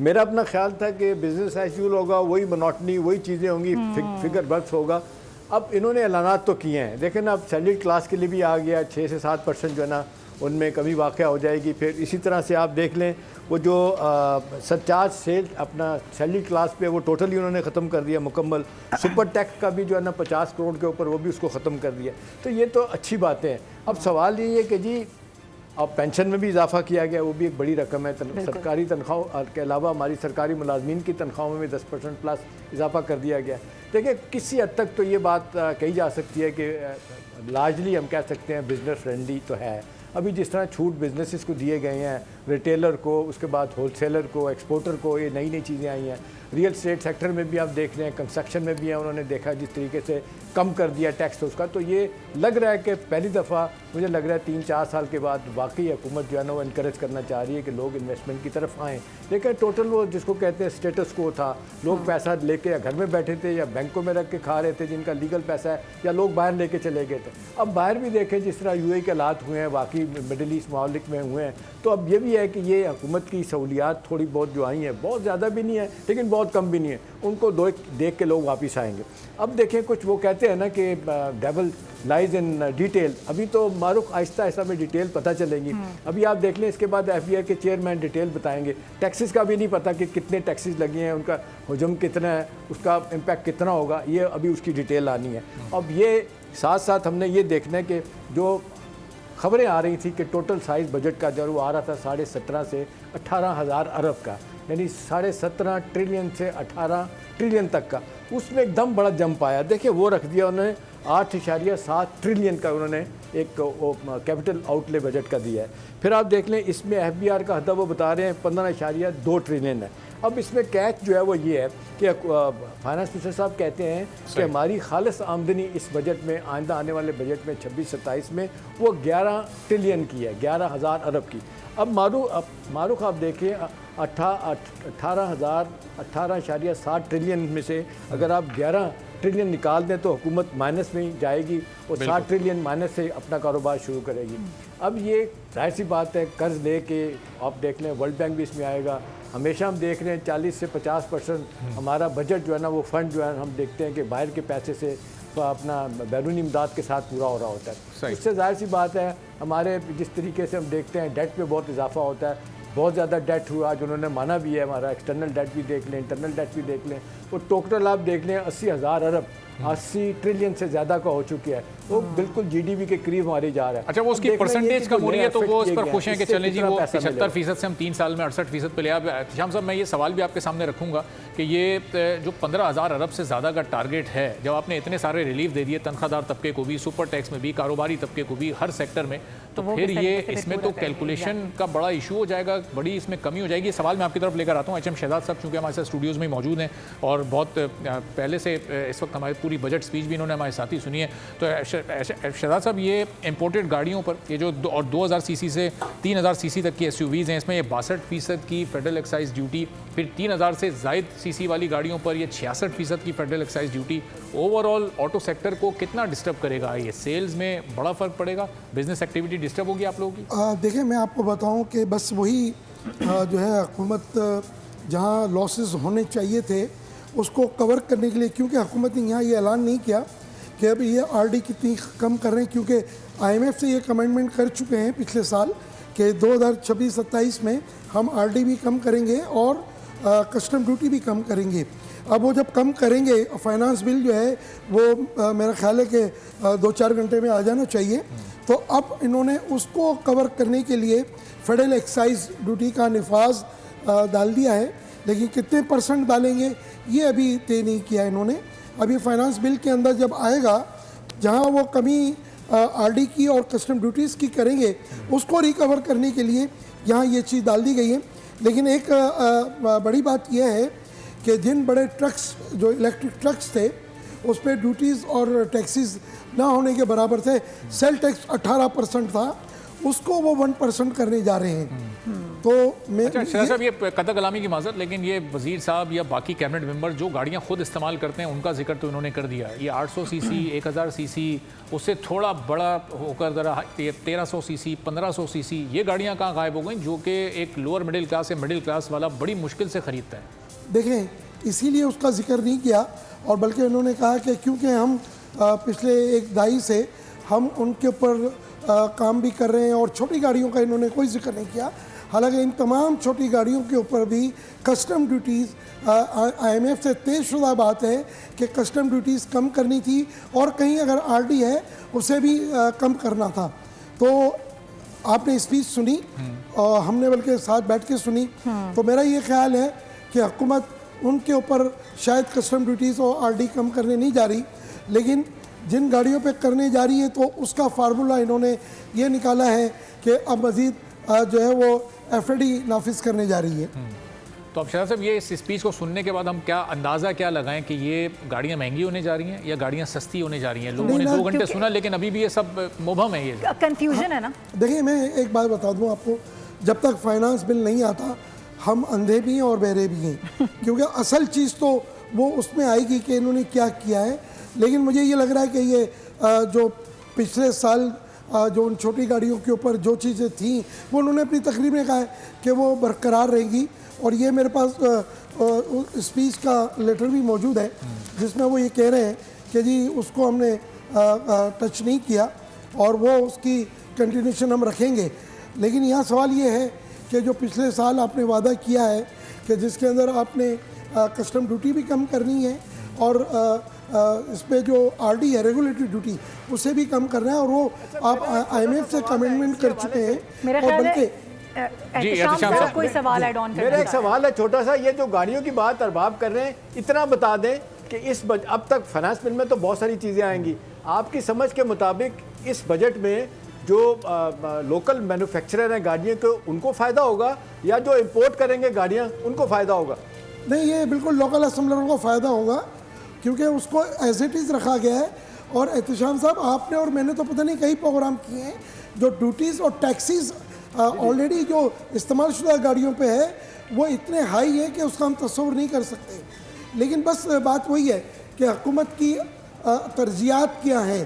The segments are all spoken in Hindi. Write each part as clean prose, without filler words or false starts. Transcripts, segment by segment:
मेरा अपना ख्याल था कि बिजनेस एज यूजुअल होगा, वही मोनोटनी, वही चीज़ें होंगी, फिगर बर्थ होगा। अब इन्होंने ऐलानात तो किए हैं, लेकिन अब सैलरीड क्लास के लिए भी आ गया 6 से 7% जो है ना उनमें कमी वाक़या हो जाएगी। फिर इसी तरह से आप देख लें वो जो सरचार्ज सेल अपना सैलरी क्लास पे वो टोटली उन्होंने ख़त्म कर दिया मुकम्मल। सुपर टैक्स का भी जो है ना 50 करोड़ के ऊपर वो भी उसको ख़त्म कर दिया। तो ये तो अच्छी बातें हैं। अब सवाल ये है कि जी अब पेंशन में भी इजाफा किया गया, वो भी एक बड़ी रकम है। सरकारी तनख्वाहों के अलावा हमारी सरकारी मुलाजमीन की तनख्वाहों में 10% प्लस इजाफा कर दिया गया। देखिए किसी हद तक तो ये बात कही जा सकती है कि लार्जली हम कह सकते हैं बिज़नेस फ्रेंडली तो है। अभी जिस तरह छूट बिजनेसेस को दिए गए हैं, रिटेलर को, उसके बाद होलसेलर को, एक्सपोर्टर को, ये नई नई चीज़ें आई हैं। रियल एस्टेट सेक्टर में भी आप देख रहे हैं, कंस्ट्रक्शन में भी है, उन्होंने देखा जिस तरीके से कम कर दिया टैक्स उसका। तो ये लग रहा है कि पहली दफ़ा मुझे लग रहा है 3-4 साल के बाद वाकई हुकूमत जो है ना वो इनकरेज करना चाह रही है कि लोग इन्वेस्टमेंट की तरफ आएँ। लेकिन टोटल वो जिसको कहते हैं स्टेटस को था, लोग पैसा लेके या घर में बैठे थे या बैंकों में रख के खा रहे थे जिनका लीगल पैसा है, या लोग बाहर लेके चले गए थे। अब बाहर भी देखें जिस तरह यूएई के हालात हुए हैं, वाकई मिडल ईस्ट मालिक में हुए हैं, तो अब ये भी है कि ये हुकूमत की सहूलियात थोड़ी बहुत जो आई हैं, बहुत ज़्यादा भी नहीं है लेकिन बहुत कम भी नहीं है, उनको देख के लोग वापस आएंगे। अब देखें कुछ वो कहते हैं ना कि डेवल लाइज इन डिटेल। अभी तो मारूफ आहिस्ता आहिस्ता में डिटेल पता चलेंगी। अभी आप देख लें, इसके बाद FBI के चेयरमैन डिटेल बताएंगे। टैक्सेस का भी नहीं पता कि कितने टैक्सेस लगे हैं, उनका हजम कितना है, उसका इम्पैक्ट कितना होगा, ये अभी उसकी डिटेल आनी है। अब ये साथ साथ हमने ये देखना है कि जो खबरें आ रही थी कि टोटल साइज़ बजट का जो वो आ रहा था 17.5 से 18,000 अरब का, यानी 17.5 ट्रिलियन से 18 ट्रिलियन तक का, उसमें एकदम बड़ा जंप आया। देखिए वो रख दिया उन्होंने 8.7 ट्रिलियन का उन्होंने एक कैपिटल आउटले बजट का दिया है। फिर आप देख लें इसमें FBR का हदा वो बता रहे हैं 15.2 ट्रिलियन है। अब इसमें कैच जो है वो ये है कि फाइनेंस मिनिस्टर साहब कहते हैं कि हमारी खालिस आमदनी इस बजट में, आइंदा आने वाले बजट में 26-27 में वो 11 ट्रिलियन की है, 11,000 अरब की। अब मारूख आप देखिए 18,7 ट्रिलियन में से अगर आप 11 ट्रिलियन निकाल दें तो हुकूमत माइनस में ही जाएगी और 60 ट्रिलियन माइनस से अपना कारोबार शुरू करेगी। अब ये जाहिर सी बात है, कर्ज ले के आप देख लें, वर्ल्ड बैंक भी इसमें आएगा। हमेशा हम देख रहे हैं 40 से 50% हमारा बजट जो है ना वो फंड जो है हम देखते हैं कि बाहर के पैसे से अपना बैरूनी इमदाद के साथ पूरा हो रहा होता है। उससे जाहिर सी बात है हमारे जिस तरीके से हम देखते हैं डेट पे बहुत इजाफा होता है, बहुत ज़्यादा डेट हुआ जो उन्होंने माना भी है। हमारा एक्सटर्नल डेट भी देख लें, इंटरनल डेट भी देख लें, वो टोटल आप देख लें 80,000 अरब, 80 ट्रिलियन से ज़्यादा का हो चुकी है। वो बिल्कुल GDP के करीब हमारी जा रहा है। अच्छा, वो उसकी परसेंटेज कम हो रही है तो वो इस पर खुश हैं कि चलें जी वो 75% से हम 3 साल में 68% पे ले आए। शाम साहब, मैं ये सवाल भी आपके सामने रखूंगा कि ये जो 15,000 अरब से ज़्यादा का टारगेट है, जब आपने इतने सारे रिलीफ दे दिए तनख्वाहदार तबके को भी, सुपर टैक्स में भी, कारोबारी तबके को भी, हर सेक्टर में, तो फिर ये इसमें तो कैलकुलेशन का बड़ा इशू हो जाएगा, बड़ी इसमें कमी हो जाएगी। सवाल मैं आपकी तरफ लेकर आता हूँ। HM शहजाद साहब चूँकि हमारे साथ स्टूडियोज़ में मौजूद हैं और बहुत पहले से इस वक्त हमारी पूरी बजट स्पीच भी इन्होंने हमारे साथ ही सुनी है। तो शहजाद साहब, ये इंपोर्टेड गाड़ियों पर ये जो 2000 सीसी से 3000 सीसी तक की SUVs हैं, इसमें ये 62% की फेडरल एक्साइज ड्यूटी, फिर 3000 से ज़ायद सीसी वाली गाड़ियों पर ये 66% की federal excise duty, overall auto sector को कितना डिस्टर्ब करेगा? ये सेल्स में बड़ा फ़र्क पड़ेगा, बिजनेस एक्टिविटी डिस्टर्ब होगी आप लोगों की? देखिए, मैं आपको बताऊं कि बस वही जो है हुकूमत जहां लॉसेस होने चाहिए थे उसको कवर करने के लिए, क्योंकि हुकूमत ने यहाँ ये ऐलान नहीं किया कि अब ये RD कितनी कम कर रहे हैं, क्योंकि IMF से ये कमिटमेंट कर चुके हैं पिछले साल कि 2026-27 में हम RD भी कम करेंगे और कस्टम ड्यूटी भी कम करेंगे। अब वो जब कम करेंगे, फाइनेंस बिल जो है वो मेरा ख्याल है कि 2-4 घंटे में आ जाना चाहिए। तो अब इन्होंने उसको कवर करने के लिए फेडरल एक्साइज ड्यूटी का निफाज डाल दिया है, लेकिन कितने % डालेंगे ये अभी तय नहीं किया इन्होंने। अभी फाइनेंस बिल के अंदर जब आएगा, जहां वो कमी RD की और कस्टम ड्यूटीज़ की करेंगे, उसको रिकवर करने के लिए यहाँ ये चीज़ डाल दी गई है। लेकिन एक बड़ी बात यह है कि जिन बड़े ट्रक्स जो इलेक्ट्रिक ट्रक्स थे उस पर ड्यूटीज़ और टैक्सेस ना होने के बराबर थे। सेल टैक्स 18% था उसको वो 1% करने जा रहे हैं। तो मैं अच्छा शाह साहब, ये कतल कलामी की माजरत, लेकिन ये वजीर साहब या बाकी कैबिनेट मेंबर जो गाड़ियां खुद इस्तेमाल करते हैं उनका जिक्र तो इन्होंने कर दिया। ये 800 सीसी 1000 सीसी उससे थोड़ा बड़ा होकर ज़रा 1300 सीसी 1500 सीसी ये गाड़ियां कहाँ गायब हो गई जो कि एक लोअर मिडिल क्लास या मिडिल क्लास वाला बड़ी मुश्किल से ख़रीदता है। देखें, इसीलिए उसका जिक्र नहीं किया, और बल्कि उन्होंने कहा कि क्योंकि हम पिछले एक दहाई से हम उनके ऊपर काम भी कर रहे हैं, और छोटी गाड़ियों का इन्होंने कोई जिक्र नहीं किया। हालांकि इन तमाम छोटी गाड़ियों के ऊपर भी कस्टम ड्यूटीज़, IMF से तयशुदा बात है कि कस्टम ड्यूटीज़ कम करनी थी, और कहीं अगर RD है उसे भी कम करना था। तो आपने स्पीच सुनी और हमने बल्कि साथ बैठ के सुनी, तो मेरा ये ख्याल है कि हुकूमत उनके ऊपर शायद कस्टम ड्यूटीज़ और RD कम करने नहीं जा रही, लेकिन जिन गाड़ियों पे करने जा रही है तो उसका फार्मूला इन्होंने ये निकाला है कि अब मज़ीद जो है वो FAD नाफिज करने जा रही है। तो अब शाह साहब, ये इस स्पीच को सुनने के बाद हम क्या अंदाज़ा क्या लगाएं कि ये गाड़ियाँ महंगी होने जा रही हैं या गाड़ियाँ सस्ती होने जा रही हैं? लोगों ने 2 घंटे सुना, लेकिन अभी भी ये सब मुबहम है, ये कंफ्यूजन है ना। देखिए, मैं एक बात बता दूं आपको, जब तक फाइनेंस बिल नहीं आता हम अंधे भी हैं और बहरे भी हैं क्योंकि असल चीज़ तो वो उसमें आएगी कि इन्होंने क्या किया है। लेकिन मुझे ये लग रहा है कि ये जो पिछले साल जो उन छोटी गाड़ियों के ऊपर जो चीज़ें थी वो उन्होंने अपनी तकरीर में कहा है कि वो बरकरार रहेंगी, और ये मेरे पास स्पीच का लेटर भी मौजूद है जिसमें वो ये कह रहे हैं कि जी उसको हमने टच नहीं किया और वो उसकी कंटिन्यूशन हम रखेंगे। लेकिन यहाँ सवाल ये है कि जो पिछले साल आपने वादा किया है कि जिसके अंदर आपने कस्टम ड्यूटी भी कम करनी है और इस पे जो RD है रेगुलेटरी ड्यूटी उसे भी कम करना है, और वो आप IMF से कमिटमेंट कर चुके हैं। मेरा ख्याल है एहतिशाम साहब कोई सवाल ऐड ऑन कर मेरा एक सवाल है छोटा सा, ये जो गाड़ियों की बात अरबाब कर रहे हैं, इतना बता दें कि अब तक फाइनेंस बिल में तो बहुत सारी चीज़ें आएंगी, आपकी समझ के मुताबिक इस बजट में जो लोकल मैन्युफैक्चरर हैं गाड़ियों को उनको फ़ायदा होगा या जो इंपोर्ट करेंगे गाड़ियाँ उनको फ़ायदा होगा? नहीं, ये बिल्कुल लोकल असेंबलरों को फ़ायदा होगा क्योंकि उसको एज इट इज़ रखा गया है। और एहतिशाम साहब, आपने और मैंने तो पता नहीं कई प्रोग्राम किए हैं, जो ड्यूटीज़ और टैक्सीज ऑलरेडी जो इस्तेमाल शुदा गाड़ियों पे है वो इतने हाई है कि उसका हम तस्वुर नहीं कर सकते। लेकिन बस बात वही है कि हुकूमत की तरजीहात क्या हैं।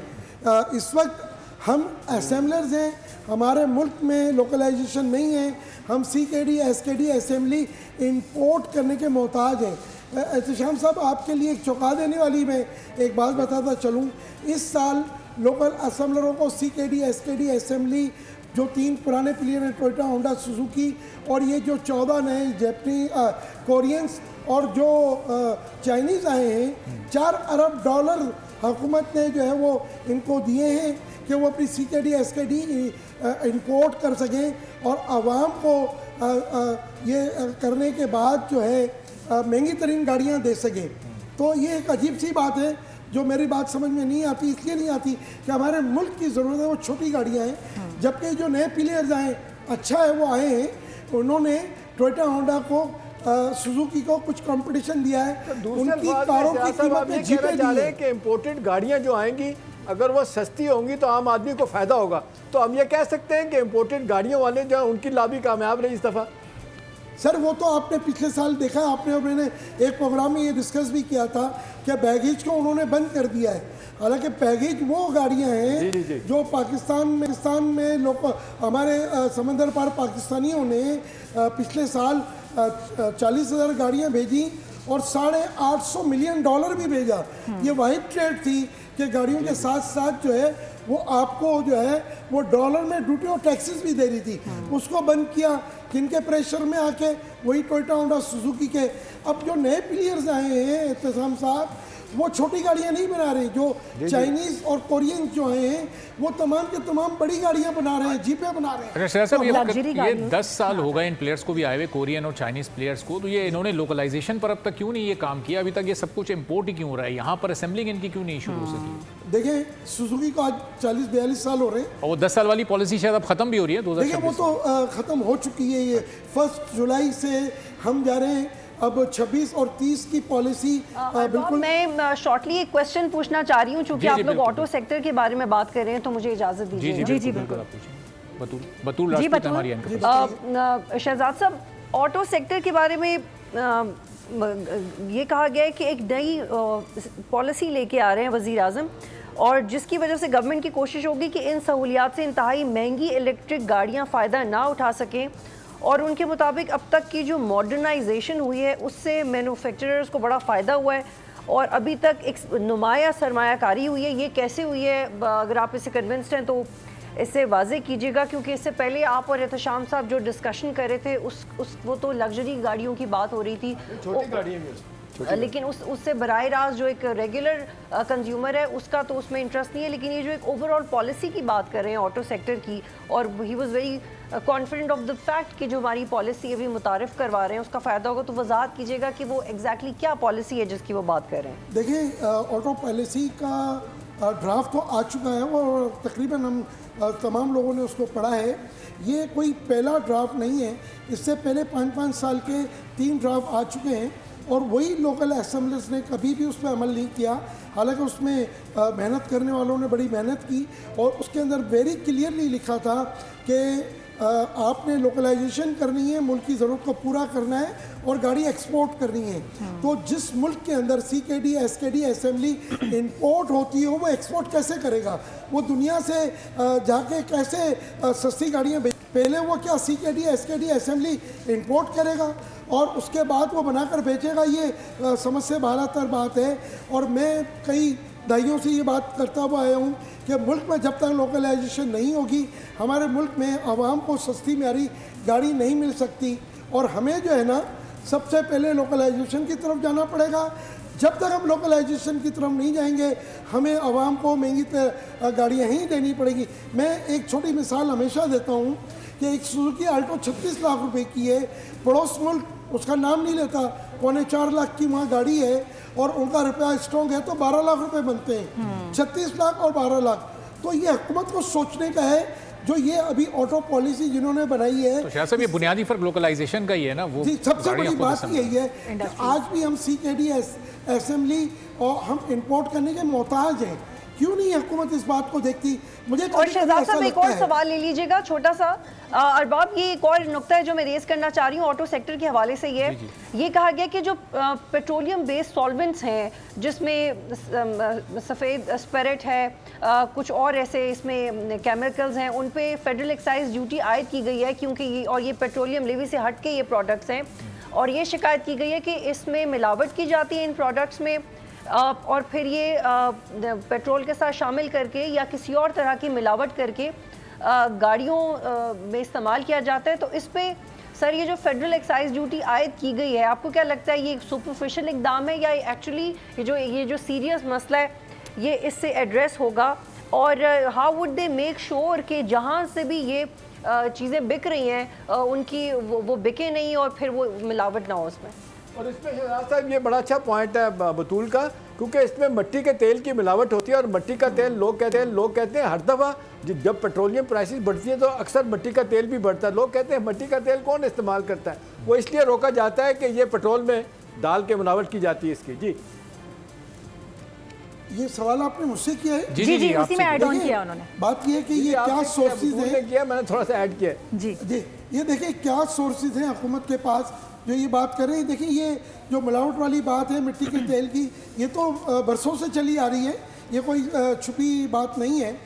इस वक्त हम असेंबलर्स हैं, हमारे मुल्क में लोकलाइजेशन नहीं है, हम CKD SKD असेंबली इंपोर्ट करने के मोहताज हैं। एहतिशाम साहब, आपके लिए एक चौंका देने वाली मैं एक बात बताता चलूँ, इस साल लोकल असेंबलरों को CKD SKD असेंबली जो 3 पुराने प्लेयर हैं टोयोटा होंडा सुजुकी और ये जो 14 नए जापानी कोरियंस और जो चाइनीज़ आए हैं, $4 अरब हुकूमत ने जो है वो इनको दिए हैं कि वो अपनी CKD SKD इंपोर्ट कर सकें और आवाम को ये करने के बाद जो है महंगी तरीन गाड़ियाँ दे सकें। तो ये एक अजीब सी बात है जो मेरी बात समझ में नहीं आती, इसलिए नहीं आती कि हमारे मुल्क की ज़रूरत है वो छोटी गाड़ियाँ हैं, जबकि जो नए प्लेयर्स आए अच्छा है वो आए हैं, उन्होंने टोयोटा होंडा को सुजुकी को कुछ कंपटीशन दिया है, उनकी कारों की कीमत में जीते दी है कि इम्पोर्टेड गाड़ियाँ जो आएंगी अगर वो सस्ती होंगी तो आम आदमी को फ़ायदा होगा। तो हम ये कह सकते हैं कि इम्पोर्टेड गाड़ियों वाले जो उनकी लॉबी कामयाब रही इस दफ़ा। सर वो तो आपने पिछले साल देखा, आपने और मैंने एक प्रोग्राम में ये डिस्कस भी किया था कि बैगेज को उन्होंने बंद कर दिया है। हालांकि बैगेज वो गाड़ियां हैं जो पाकिस्तान में लोग हमारे समंदर पार पाकिस्तानियों ने पिछले साल 40,000 गाड़ियां भेजी और $850 मिलियन भी भेजा। ये वाहिद ट्रेड थी कि गाड़ियों के साथ साथ जो है वो आपको जो है वो डॉलर में ड्यूटी और टैक्सेस भी दे रही थी, उसको बंद किया। किनके प्रेशर में आके? वही टोयोटा होंडा सुजुकी के। अब जो नए प्लेयर्स आए हैं एहतिशाम साहब, वो छोटी गाड़ियां नहीं बना रहे, जो चाइनीज और कोरियन जो आए हैं वो तमाम के तमाम बड़ी गाड़ियां बना रहे हैं, जीपे बना रहे हैं। अच्छा साहब, ये 10 साल हो गए इन प्लेयर्स को भी आए हुए, कोरियन और चाइनीज प्लेयर्स को, तो ये इन्होंने लोकलाइजेशन पर अब तक क्यों नहीं ये काम किया? अभी तक ये सब कुछ इम्पोर्ट ही क्यों हो रहा है? यहाँ पर असेंबलिंग इनकी क्यों नहीं शुरू हो सकी? देखिए, सुजुकी को आज 40-42 साल हो रहे हैं और वो 10 साल वाली पॉलिसी शायद अब खत्म भी हो रही है 2026। देखिए, वो तो खत्म हो चुकी है। ये 1 जुलाई से हम जा रहे हैं, अब 26 और 30 की पॉलिसी बिल्कुल। मैं शॉर्टली एक क्वेश्चन पूछना चाह रही हूँ, चूंकि आप लोग ऑटो सेक्टर के बारे में बात कर रहे हैं, तो मुझे इजाजत दीजिए। जी बिल्कुल। बतूल जी राजपूत हमारी एंकर। शहजाद साहब, ऑटो सेक्टर के बारे में ये कहा गया है कि एक नई पॉलिसी लेके आ रहे हैं वज़ीर आज़म, और जिसकी वजह से गवर्नमेंट की कोशिश होगी कि इन सहूलियात से इंतहाई महंगी इलेक्ट्रिक गाड़ियां फ़ायदा ना उठा सकें। और उनके मुताबिक अब तक की जो मॉडर्नाइजेशन हुई है उससे मैन्युफैक्चरर्स को बड़ा फ़ायदा हुआ है, और अभी तक एक नुमाया सरमायाकारी हुई है। ये कैसे हुई है? अगर आप इससे कन्विंस्ड हैं तो इससे वाजे कीजिएगा, क्योंकि इससे पहले आप और एहतशाम साहब जो डिस्कशन कर रहे थे वो तो लग्जरी गाड़ियों की बात हो रही थी, छोटी गाड़ियाँ भी, लेकिन उससे बराह रास्त जो एक रेगुलर कंज्यूमर है उसका तो उसमें इंटरेस्ट नहीं है। लेकिन ये जो एक ओवरऑल पॉलिसी की बात कर रहे हैं ऑटो सेक्टर की, और he was very confident of the fact कि जो हमारी पॉलिसी अभी मुतारिफ करवा रहे हैं उसका फ़ायदा होगा, तो वजाहत कीजिएगा कि वो एग्जैक्टली क्या पॉलिसी है जिसकी वो बात कर रहे हैं। देखिए, ऑटो पॉलिसी का ड्राफ्ट तो आ चुका है और तकरीबन हम तमाम लोगों ने उसको पढ़ा है। ये कोई पहला ड्राफ्ट नहीं है, इससे पहले 5-5 साल के 3 ड्राफ्ट आ चुके हैं, और वही लोकल असेंबलीज ने कभी भी उस पर अमल नहीं किया। हालांकि उसमें मेहनत करने वालों ने बड़ी मेहनत की, और उसके अंदर वेरी क्लियरली लिखा था कि आपने लोकलाइजेशन करनी है, मुल्क की ज़रूरत को पूरा करना है, और गाड़ी एक्सपोर्ट करनी है। तो जिस मुल्क के अंदर CKD SKD असेंबली इंपोर्ट होती है वो एक्सपोर्ट कैसे करेगा? वो दुनिया से जाके कैसे सस्ती गाड़ियाँ पहले वो क्या CKD SKD असेंबली इंपोर्ट करेगा और उसके बाद वो बनाकर बेचेगा? ये समझ से बाहर तर बात है। और मैं कई दहाइयों से ये बात करता हुआ आया हूँ कि मुल्क में जब तक लोकलाइजेशन नहीं होगी, हमारे मुल्क में आवाम को सस्ती म्यारी गाड़ी नहीं मिल सकती। और हमें जो है ना, सबसे पहले लोकलाइजेशन की तरफ जाना पड़ेगा। जब तक हम लोकलाइजेशन की तरफ नहीं जाएंगे, हमें आवाम को महंगी गाड़ियाँ ही देनी पड़ेगी। मैं एक छोटी मिसाल हमेशा देता हूँ कि एक सुजुकी आल्टो 36 लाख रुपए की है, पड़ोस मुल्क उसका नाम नहीं लेता, 4.25 लाख की वहाँ गाड़ी है, और उनका रुपया स्ट्रॉन्ग है तो 12 लाख रुपए बनते हैं। 36 लाख और 12 लाख। तो ये हुकूमत को सोचने का है, जो ये अभी ऑटो पॉलिसी जिन्होंने बनाई है। तो शायद साहब ये बुनियादी फर्क लोकलाइजेशन का ही है ना, वो जी सबसे बड़ी बात यही है कि आज भी हम CKD असेंबली और हम इंपोर्ट करने के मोहताज हैं। क्यों नहीं हुकूमत इस बात को देखती? मुझे और शहजाद साहब एक और सवाल ले लीजिएगा छोटा सा। अरबाब, ये एक और नुक्ता है जो मैं रेज करना चाह रही हूँ ऑटो सेक्टर के हवाले से। ये कहा गया कि जो पेट्रोलियम बेस्ड सॉल्वेंट्स हैं, जिसमें सफ़ेद स्पिरिट है, कुछ और ऐसे इसमें केमिकल्स हैं, उन पे फेडरल एक्साइज ड्यूटी आयद की गई है, क्योंकि ये पेट्रोलियम लेवी से हट के ये प्रोडक्ट्स हैं। और ये शिकायत की गई है कि इसमें मिलावट की जाती है इन प्रोडक्ट्स में, और फिर ये पेट्रोल के साथ शामिल करके या किसी और तरह की मिलावट करके गाड़ियों में इस्तेमाल किया जाता है। तो इस पे सर ये जो फेडरल एक्साइज ड्यूटी आयद की गई है, आपको क्या लगता है ये सुपरफिशियल इकदाम है, या एक्चुअली ये जो सीरियस मसला है ये इससे एड्रेस होगा? और how would they make sure कि जहाँ से भी ये चीज़ें बिक रही हैं उनकी वो बिके नहीं और फिर वो मिलावट ना हो उसमें? और इसमें शहजाद साहब ये बड़ा अच्छा पॉइंट है बतूल का, क्योंकि इसमें मिट्टी के तेल की मिलावट होती है। और मिट्टी का तेल लोग कहते हैं हर दफ़ा जब पेट्रोलियम प्राइसेस बढ़ती है तो अक्सर मिट्टी का तेल भी बढ़ता है। लोग कहते हैं मिट्टी का तेल कौन इस्तेमाल करता है? वो इसलिए रोका जाता है कि ये पेट्रोल में डाल के मिलावट की जाती है इसकी। जी ये सवाल आपने मुझसे किया है? जी उसी में ऐड ऑन किया उन्होंने। बात ये है कि ये क्या सोर्सेज हैं, मैंने थोड़ा सा ऐड किया जी। ये देखिए क्या सोर्सेज हैं हुकूमत के पास जो ये बात कर रहे हैं। देखिए ये जो मिलावट वाली बात है मिट्टी के तेल की, ये तो बरसों से चली आ रही है, ये कोई छुपी बात नहीं है।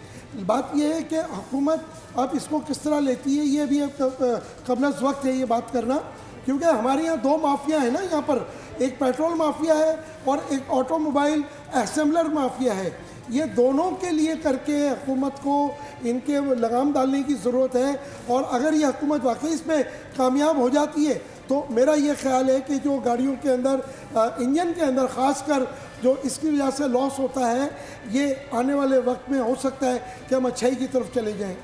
बात ये है कि हुकूमत अब इसको किस तरह लेती है, ये भी कबल वक्त है ये बात करना, क्योंकि हमारे यहाँ 2 माफिया है ना यहाँ पर, एक पेट्रोल माफिया है और एक ऑटोमोबाइल असेंबलर माफिया है। ये दोनों के लिए करके हुकूमत को इनके लगाम डालने की ज़रूरत है। और अगर ये हुकूमत वाकई इसमें कामयाब हो जाती है तो मेरा ये ख्याल है कि जो गाड़ियों के अंदर इंजन के अंदर ख़ासकर जो इसकी वजह से लॉस होता है, ये आने वाले वक्त में हो सकता है कि हम अच्छाई की तरफ चले जाएं।